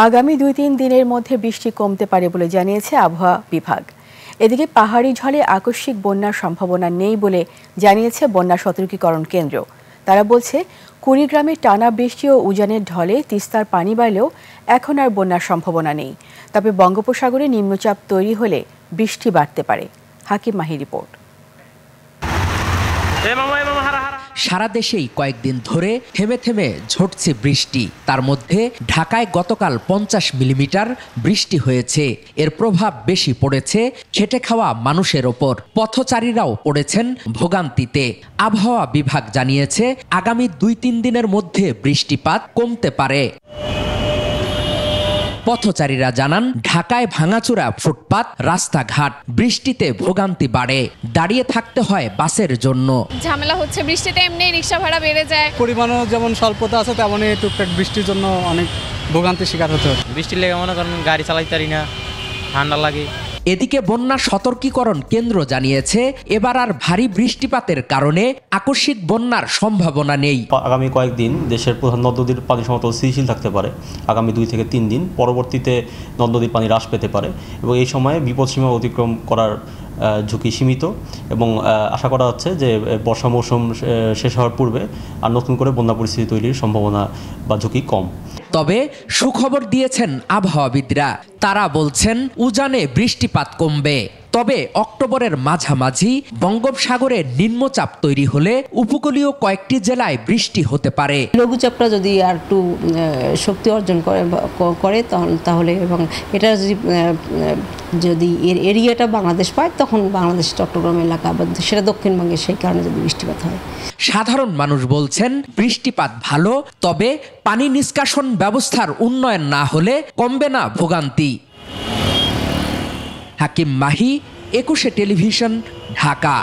আগামী ২-৩ দিনের মধ্যে বৃষ্টি কমতে পারে বলে জানিয়েছে আবহাওয়া বিভাগ। এদিকে পাহাড়ি ঝড়ে আকস্মিক বন্যার সম্ভাবনা নেই বলে জানিয়েছে বন্যা সতর্কীকরণ কেন্দ্র। তারা বলছে, কুড়িগ্রামে টানা বৃষ্টি ও উজানের ঢলে তিস্তার পানি বাড়লেও এখন আর বন্যার সম্ভাবনা নেই। তবে বঙ্গোপসাগরে নিম্নচাপ তৈরি হলে বৃষ্টি বাড়তে পারে। হাকিম মাহি রিপোর্ট। সারা দেশেই কয়েকদিন ধরে থেমে থেমে ঝরছে বৃষ্টি। তার মধ্যে ঢাকায় গতকাল 50 মিলিমিটার বৃষ্টি হয়েছে। এর প্রভাব বেশি পড়েছে খেটে খাওয়া মানুষের ওপর। পথচারীরাও পড়েছেন ভোগান্তিতে। আবহাওয়া বিভাগ জানিয়েছে, আগামী 2-3 দিনের মধ্যে বৃষ্টিপাত কমতে পারে। পথচারীরা জানান, ঢাকায় ভাঙাচোরা ফুটপাত, রাস্তাঘাট, বৃষ্টিতে ভোগান্তি বাড়ে। দাঁড়িয়ে থাকতে হয় বাসের জন্য। ঝামেলা হচ্ছে, বৃষ্টিতে এমনি রিক্সা ভাড়া বেড়ে যায়। পরিমাণও যেমন স্বল্পতা আছে, তেমনই টুকটাক বৃষ্টির জন্য অনেক ভোগান্তির শিকার হতে হয়। বৃষ্টির লেগে মনে করেন গাড়ি চালাইতে পারি না, ঠান্ডা লাগে। এদিকে বন্যা সতর্কীকরণ কেন্দ্র জানিয়েছে, এবার আর ভারী বৃষ্টিপাতের কারণে আকস্মিক বন্যার সম্ভাবনা নেই। আগামী কয়েকদিন দেশের প্রধান নদ নদীর পানি সমতল স্থিতিশীল থাকতে পারে। আগামী 2 থেকে 3 দিন পরবর্তীতে নদ নদীর পানি হ্রাস পেতে পারে এবং এই সময়ে বিপদসীমা অতিক্রম করার ঝুঁকি সীমিত এবং আশা করা হচ্ছে যে বর্ষা মৌসুম শেষ হওয়ার পূর্বে আর নতুন করে বন্যা পরিস্থিতি তৈরির সম্ভাবনা বা ঝুঁকি কম। তবে সুখবর দিয়েছেন আবহাওয়াবিদরা। তারা বলছেন, উজানে বৃষ্টিপাত কমবে। তবে অক্টোবরের মাঝামাঝি বঙ্গোপসাগরে নিম্নচাপ তৈরি হলে উপকূলীয় কয়েকটি জেলায় বৃষ্টি হতে পারে। লঘুচাপটা যদি আর একটু শক্তি অর্জন করে তাহলে এবং এটা যদি এর এরিয়াটা বাংলাদেশ পায়, তখন বাংলাদেশ চট্টগ্রাম এলাকা বা সেটা দক্ষিণবঙ্গে, সেই কারণে যদি বৃষ্টিপাত হয়। সাধারণ মানুষ বলছেন, বৃষ্টিপাত ভালো, তবে পানি নিষ্কাশন ব্যবস্থার উন্নয়ন না হলে কমবে না ভোগান্তি। হাকিম মাহি, 21 টেলিভিশন, ঢাকা।